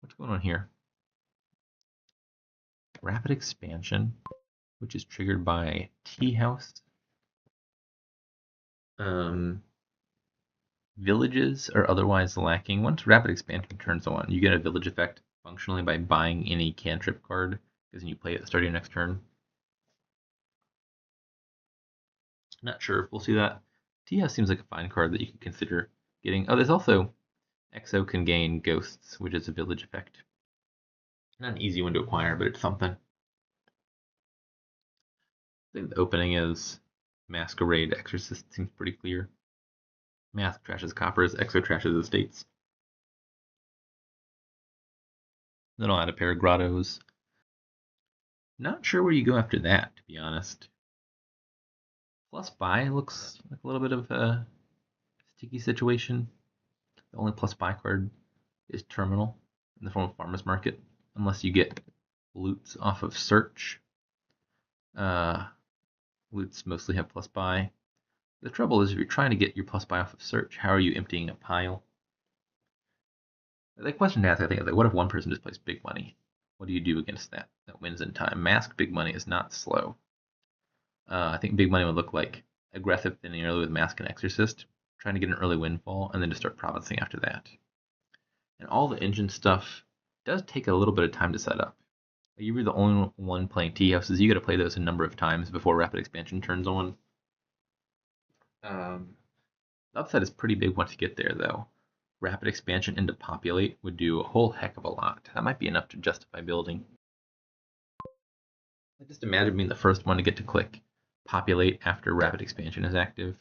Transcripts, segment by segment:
What's going on here? Rapid expansion, which is triggered by tea house. Villages are otherwise lacking. Once rapid expansion turns on, you get a village effect functionally by buying any cantrip card, because then you play it at the start of your next turn. Not sure if we'll see that. Tea house seems like a fine card that you could consider getting. Oh, there's also Exo can gain ghosts, which is a village effect. Not an easy one to acquire, but it's something. I think the opening is Masquerade. Exorcist seems pretty clear. Mask trashes coppers, Exo trashes estates. Then I'll add a pair of grottos. Not sure where you go after that, to be honest. Plus buy looks like a little bit of a sticky situation. The only plus buy card is terminal in the form of farmer's market, unless you get loots off of search. Loots mostly have plus buy. The trouble is if you're trying to get your plus buy off of search, how are you emptying a pile? The question to ask, I think, is like, what if one person just plays big money? What do you do against that? That wins in time. Mask big money is not slow. I think big money would look like aggressive thinning early with Mask and Exorcist, trying to get an early windfall, and then just start provincing after that. And all the engine stuff does take a little bit of time to set up. You're the only one playing tea houses. You got to play those a number of times before rapid expansion turns on. The upside is pretty big once you get there, though. Rapid expansion into Populate would do a whole heck of a lot. That might be enough to justify building. I just imagine being the first one to get to click Populate after rapid expansion is active.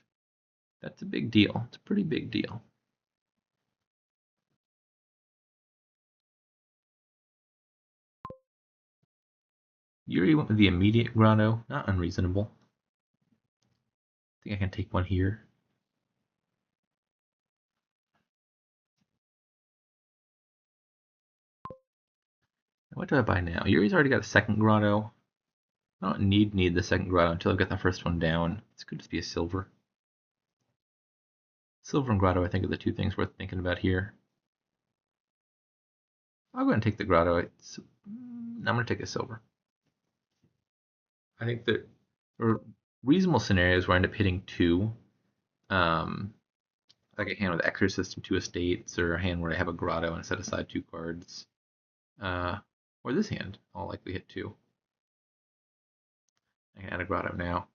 That's a big deal. It's a pretty big deal. Yuri went with the immediate grotto. Not unreasonable. I think I can take one here. What do I buy now? Yuri's already got a second grotto. I don't need the second grotto until I've got the first one down. This could just be a silver. Silver and grotto, I think, are the two things worth thinking about here. I'll go ahead and take the grotto. I'm going to take a silver. I think that there are reasonable scenarios where I end up hitting two. Like a hand with Exorcist and two estates, or a hand where I have a grotto and set aside two cards. Or this hand, I'll likely hit two. I can add a grotto now.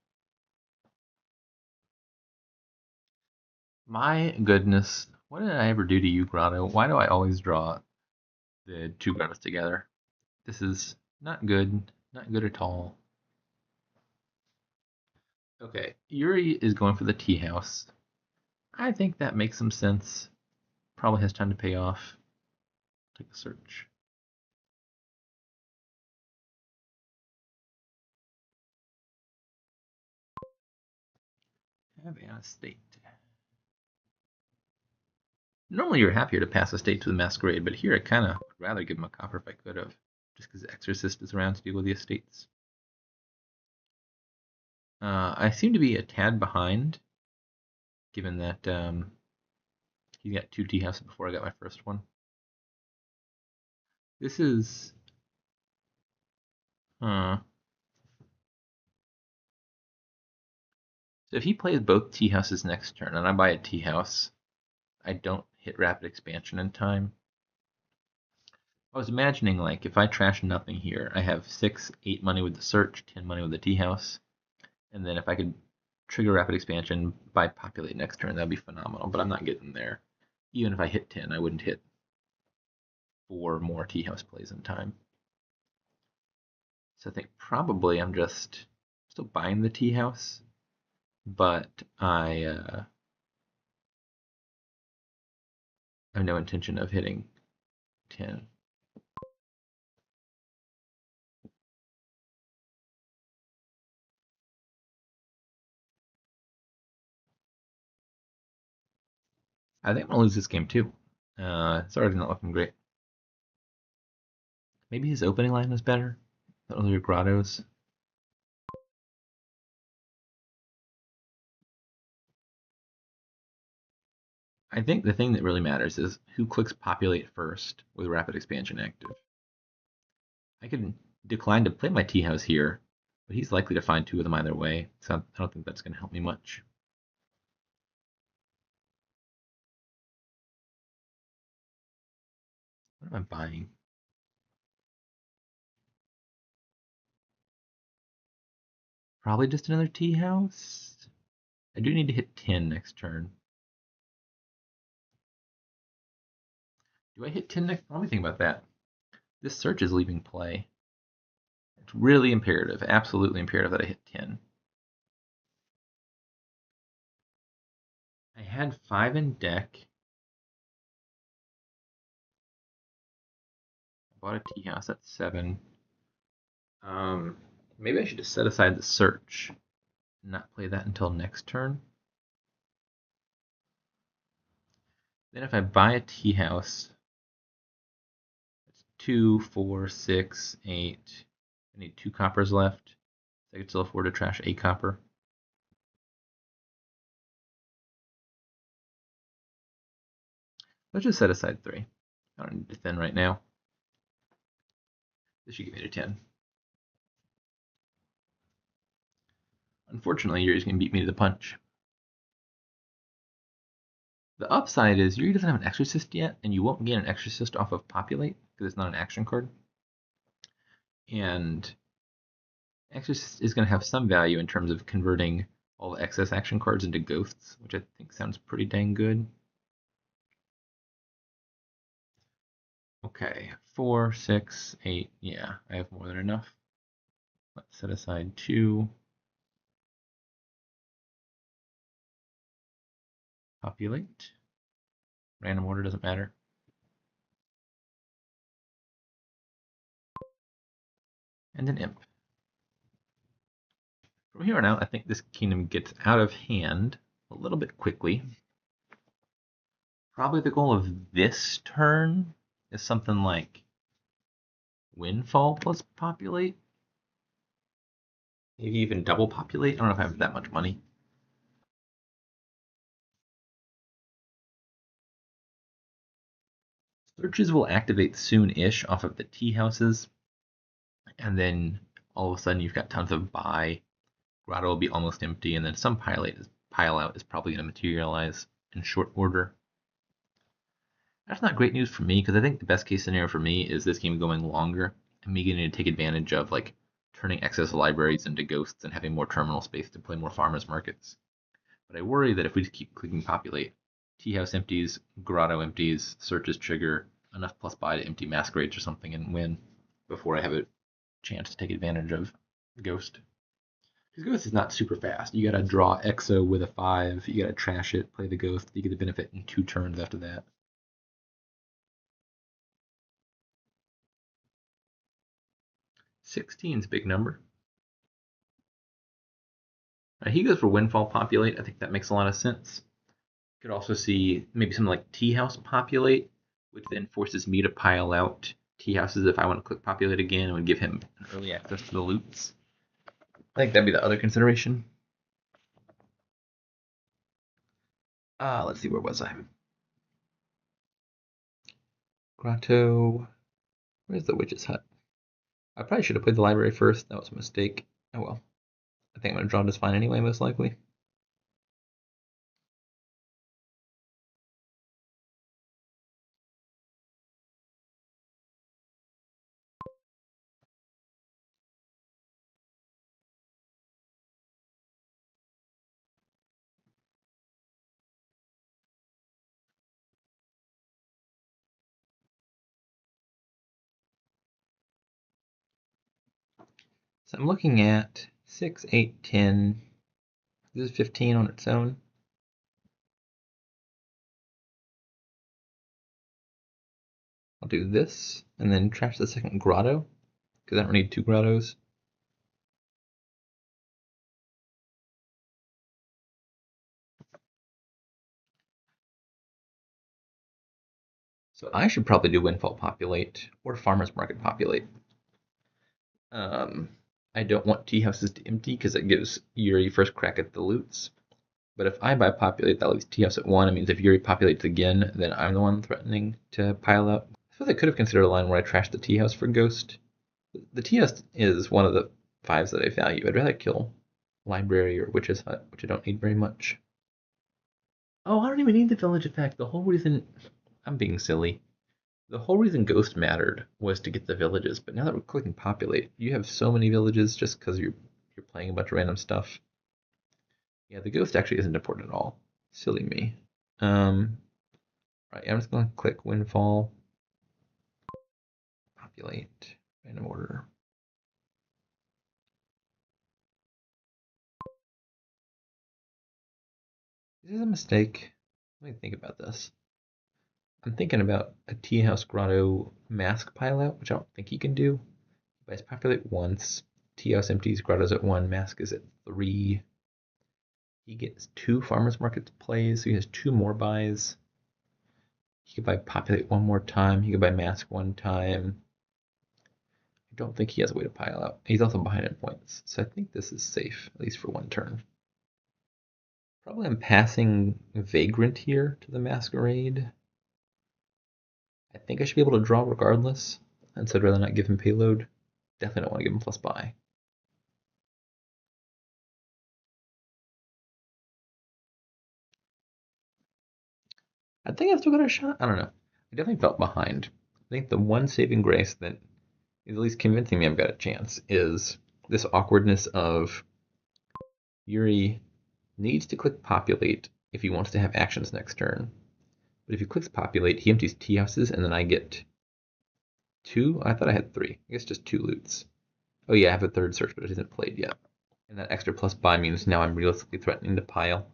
My goodness, what did I ever do to you, grotto? Why do I always draw the two grottos together? This is not good. Not good at all. Okay, Yuri is going for the tea house. I think that makes some sense. Probably has time to pay off. Take a search. Have an estate. Normally you're happier to pass estate to the Masquerade, but here I kind of would rather give him a copper if I could have, just because Exorcist is around to deal with the estates. I seem to be a tad behind, given that he got two tea houses before I got my first one. This is... So if he plays both tea houses next turn, and I buy a tea house, I don't hit rapid expansion in time. I was imagining, like, if I trash nothing here, I have 6, 8 money with the search, 10 money with the tea house, and then if I could trigger rapid expansion by Populate next turn, that'd be phenomenal, but I'm not getting there. Even if I hit 10, I wouldn't hit 4 more tea house plays in time. So I think probably I'm just still buying the tea house, but I have no intention of hitting 10. I think I'm gonna lose this game too. It's already not looking great. Maybe his opening line was better. The earlier grottos. I think the thing that really matters is who clicks populate first with rapid expansion active. I could decline to play my tea house here, but he's likely to find two of them either way, so I don't think that's going to help me much. What am I buying? Probably just another tea house. I do need to hit 10 next turn. Do I hit 10 next? Let me think about that. This search is leaving play. It's really imperative, absolutely imperative that I hit 10. I had 5 in deck. I bought a tea house at 7. Maybe I should just set aside the search and not play that until next turn. Then if I buy a tea house, it's 2, 4, 6, 8. I need 2 coppers left. I could still afford to trash a copper. Let's just set aside 3. I don't need to thin right now. This should get me to 10. Unfortunately, Yuri's going to beat me to the punch. The upside is Yuri doesn't have an Exorcist yet, and you won't gain an Exorcist off of Populate, because it's not an action card. And Exorcist is going to have some value in terms of converting all the excess action cards into ghosts, which I think sounds pretty dang good. Okay, 4, 6, 8. Yeah, I have more than enough. Let's set aside 2. Populate. Random order doesn't matter. And an imp. From here on out, I think this kingdom gets out of hand a little bit quickly. Probably the goal of this turn is something like Windfall plus Populate. Maybe even double Populate. I don't know if I have that much money. Searches will activate soon-ish off of the tea houses, and then all of a sudden you've got tons of buy. Grotto will be almost empty, and then some pile out is probably going to materialize in short order. That's not great news for me, because I think the best case scenario for me is this game going longer and me getting to take advantage of like turning excess libraries into ghosts and having more terminal space to play more farmers markets. But I worry that if we just keep clicking populate, tea house empties, grotto empties, searches trigger, enough plus buy to empty masquerades or something and win before I have a chance to take advantage of ghost. Because ghost is not super fast. You gotta draw exo with a 5, you gotta trash it, play the ghost, you get the benefit in 2 turns after that. 16's a big number. He goes for Windfall Populate. I think that makes a lot of sense. Could also see maybe something like Tea House Populate, which then forces me to pile out tea houses if I want to click Populate again. It would give him an early access to the loots. I think that'd be the other consideration. Let's see, where was I? Grotto. Where's the witch's hut? I probably should have played the library first. That was a mistake. Oh well. I think I'm going to draw just fine anyway, most likely. So I'm looking at 6, 8, 10. This is 15 on its own. I'll do this, and then trash the second grotto, because I don't need 2 grottos. So I should probably do Windfall Populate, or Farmer's Market Populate. I don't want tea houses to empty, because it gives Yuri first crack at the loots. But if I buy Populate, that leaves tea house at 1. It means if Yuri populates again, then I'm the one threatening to pile up. I suppose I could have considered a line where I trashed the tea house for Ghost. The tea house is one of the 5s that I value. I'd rather kill Library or Witch's Hut, which I don't need very much. Oh, I don't even need the village effect. The whole reason... I'm being silly. The whole reason Ghost mattered was to get the villages, but now that we're clicking Populate, you have so many villages just because you're playing a bunch of random stuff. Yeah, the Ghost actually isn't important at all. Silly me. Right, I'm just going to click Windfall, Populate, random order. This is a mistake. Let me think about this. I'm thinking about a Tea House Grotto mask pileout, which I don't think he can do. He buys Populate once. Tea House empties, Grotto's at 1, mask is at 3. He gets 2 Farmers Market plays, so he has 2 more buys. He could buy Populate one more time. He could buy mask one time. I don't think he has a way to pile out. He's also behind in points, so I think this is safe, at least for one turn. Probably I'm passing Vagrant here to the Masquerade. I think I should be able to draw regardless, and so I'd rather not give him payload. Definitely don't want to give him plus buy. I think I've still got a shot. I don't know. I definitely felt behind. I think the one saving grace that is at least convincing me I've got a chance is this awkwardness of Yuri needs to click Populate if he wants to have actions next turn. But if he clicks Populate, he empties tea houses, and then I get 2? I thought I had 3. I guess just 2 loots. Oh yeah, I have a 3rd search, but it isn't played yet. And that extra plus buy means now I'm realistically threatening to pile.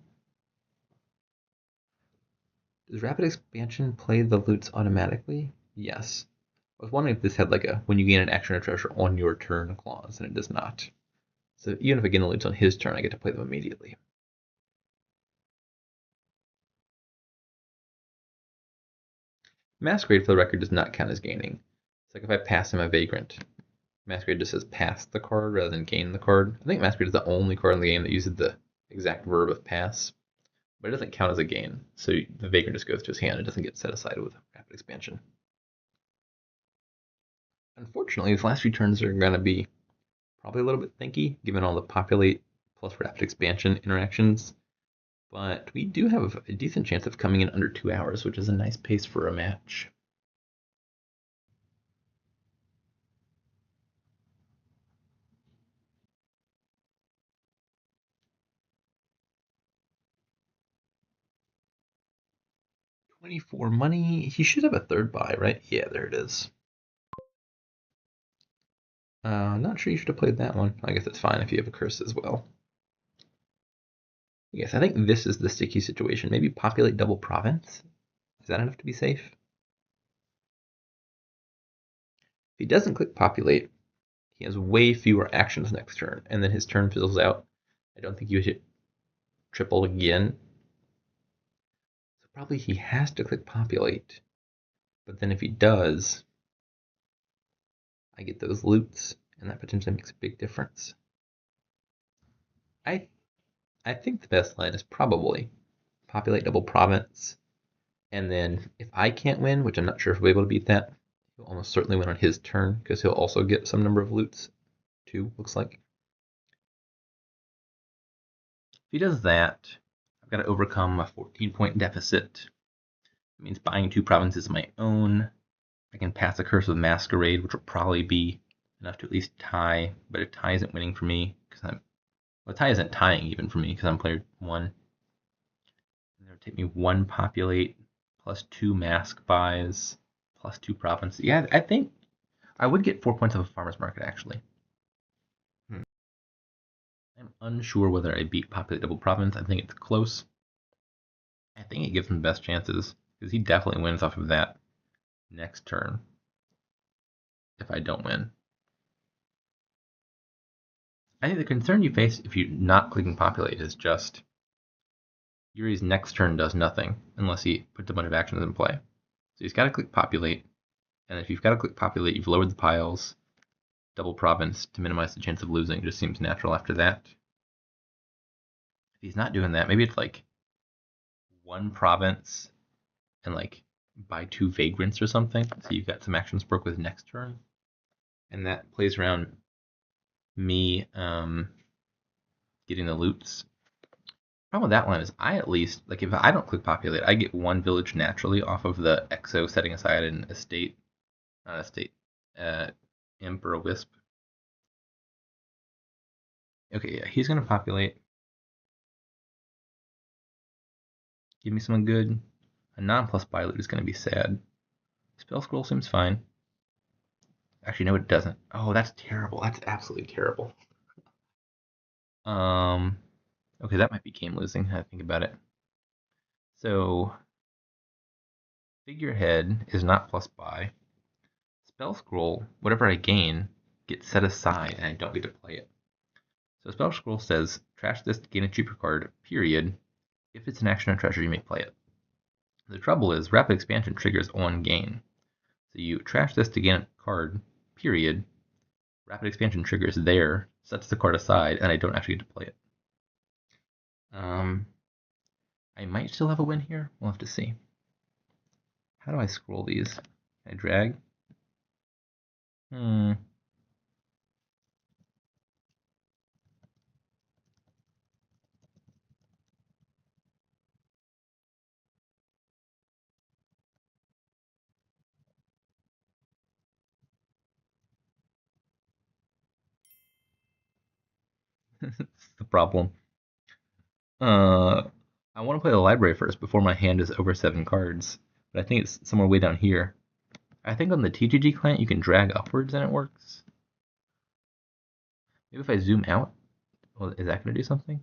Does Rapid Expansion play the loots automatically? Yes. I was wondering if this had like a when you gain an action or treasure on your turn clause, and it does not. So even if I gain the loots on his turn, I get to play them immediately. Masquerade, for the record, does not count as gaining. It's like if I pass him a Vagrant, Masquerade just says pass the card rather than gain the card. I think Masquerade is the only card in the game that uses the exact verb of pass, but it doesn't count as a gain. So the Vagrant just goes to his hand. It doesn't get set aside with Rapid Expansion. Unfortunately, these last few turns are going to be probably a little bit thinky, given all the Populate plus Rapid Expansion interactions. But we do have a decent chance of coming in under 2 hours, which is a nice pace for a match. $24 money. He should have a 3rd buy, right? Yeah, there it is. Not sure you should have played that one. I guess it's fine if you have a curse as well. Yes, I think this is the sticky situation. Maybe Populate double province? Is that enough to be safe? If he doesn't click Populate, he has way fewer actions next turn, and then his turn fizzles out. I don't think you hit triple again. So probably he has to click Populate. But then if he does, I get those loots, and that potentially makes a big difference. I think the best line is probably Populate double province, and then if I can't win, which I'm not sure if we'll be able to beat that, he'll almost certainly win on his turn, because he'll also get some number of loots, too, looks like. If he does that, I've got to overcome a 14-point deficit. It means buying 2 provinces of my own. I can pass a curse with Masquerade, which will probably be enough to at least tie, but a tie isn't winning for me, because a tie isn't tying even for me, because I'm player 1. And it would take me 1 Populate, plus 2 mask buys, plus 2 provinces. Yeah, I think I would get 4 points of a farmer's market, actually. I'm unsure whether I beat Populate double province. I think it's close. I think it gives him the best chances, because he definitely wins off of that next turn if I don't win. I think the concern you face if you're not clicking Populate is just Yuri's next turn does nothing unless he puts a bunch of actions in play. So he's got to click Populate, and if you've got to click Populate, you've lowered the piles. Double province to minimize the chance of losing just seems natural after that. If he's not doing that, maybe it's like one province and like buy two vagrants or something. So you've got some actions broke with next turn. And that plays around me getting the loots. Problem with that one is I at least, like if I don't click populate, I get one village naturally off of the exo setting aside an estate, not estate, imp or a wisp. Okay, yeah, he's gonna populate. Give me someone good. A non-plus buy loot is gonna be sad. Spell scroll seems fine. Actually, no, it doesn't. Oh, that's terrible. That's absolutely terrible. Okay, that might be game losing. I think about it. So, figurehead is not plus buy. Spell scroll, whatever I gain, gets set aside, and I don't get to play it. So spell scroll says, trash this to gain a cheaper card, period. If it's an action or treasure, you may play it. The trouble is, rapid expansion triggers on gain. So you trash this to gain a card, period. Rapid expansion triggers there, sets the card aside, and I don't actually get to play it. I might still have a win here. We'll have to see. How do I scroll these? Can I drag? That's the problem. I want to play the library first before my hand is over 7 cards, but I think it's somewhere way down here. I think on the TGG client you can drag upwards and it works. Maybe if I zoom out, well, is that going to do something?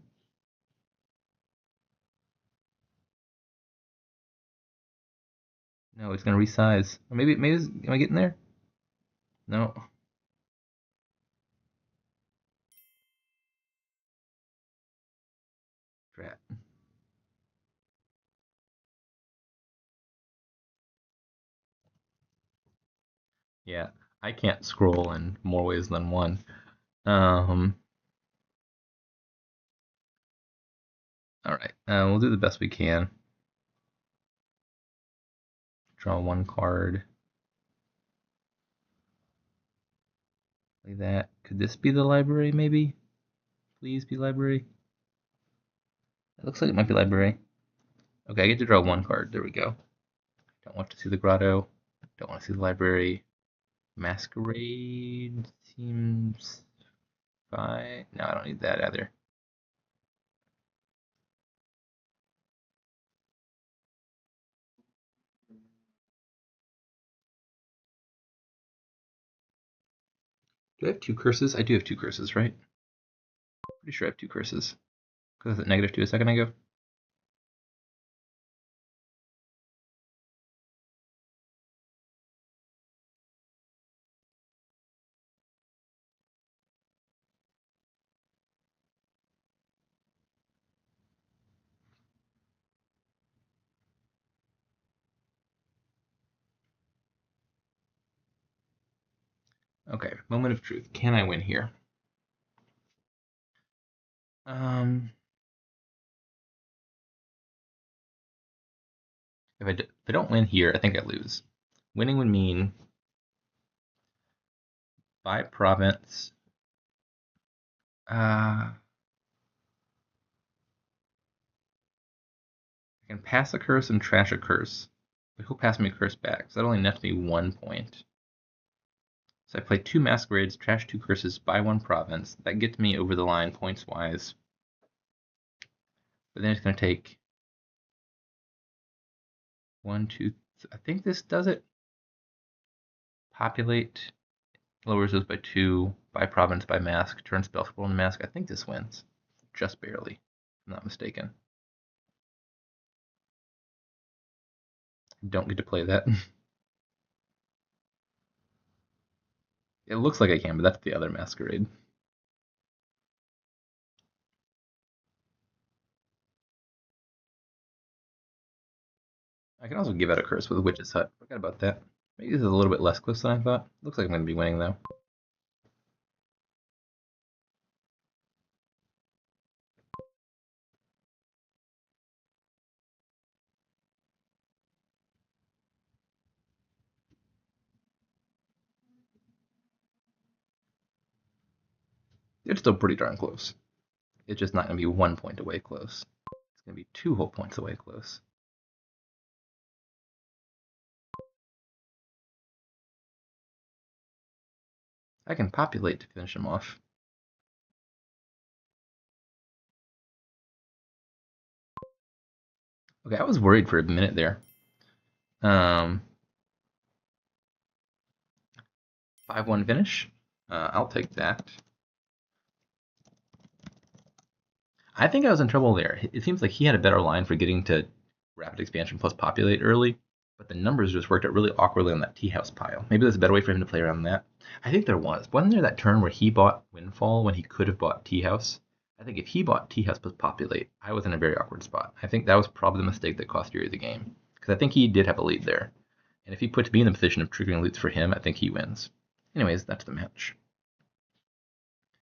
No, it's going to resize. Or maybe am I getting there? No. Drat. Yeah, I can't scroll in more ways than one. All right, we'll do the best we can. Draw one card. Like that. Could this be the library, maybe? Please be library. It looks like it might be library. Okay, I get to draw one card. There we go. Don't want to see the grotto. Don't want to see the library. Masquerade seems fine. No, I don't need that either. Do I have two curses? I do have two curses, right? Pretty sure I have two curses. Because it's -2 a second ago. Okay, moment of truth. Can I win here? If I don't win here, I think I lose. Winning would mean buy province. I can pass a curse and trash a curse. But he'll pass me a curse back, so that only nets me 1 point. So I play 2 masquerades, trash 2 curses, buy 1 province. That gets me over the line points wise. But then it's going to take 1, 2. I think this does it. Populate lowers those by 2. Buy province, by mask. Turn spell scroll into mask. I think this wins. Just barely, if I'm not mistaken. Don't get to play that. It looks like I can, but that's the other masquerade. I can also give out a curse with a Witch's Hut. Forgot about that. Maybe this is a little bit less close than I thought. Looks like I'm going to be winning, though. It's still pretty darn close. It's just not going to be 1 point away close. It's going to be 2 whole points away close. I can populate to finish him off. Okay, I was worried for a minute there. 5-1 finish. I'll take that. I think I was in trouble there. It seems like he had a better line for getting to rapid expansion plus populate early, but the numbers just worked out really awkwardly on that tea house pile. Maybe there's a better way for him to play around that. I think there was. Wasn't there that turn where he bought Windfall when he could have bought tea house? I think if he bought tea house plus populate, I was in a very awkward spot. I think that was probably the mistake that cost Yuri the game, because I think he did have a lead there. And if he puts me in the position of triggering leads for him, I think he wins. Anyways, that's the match.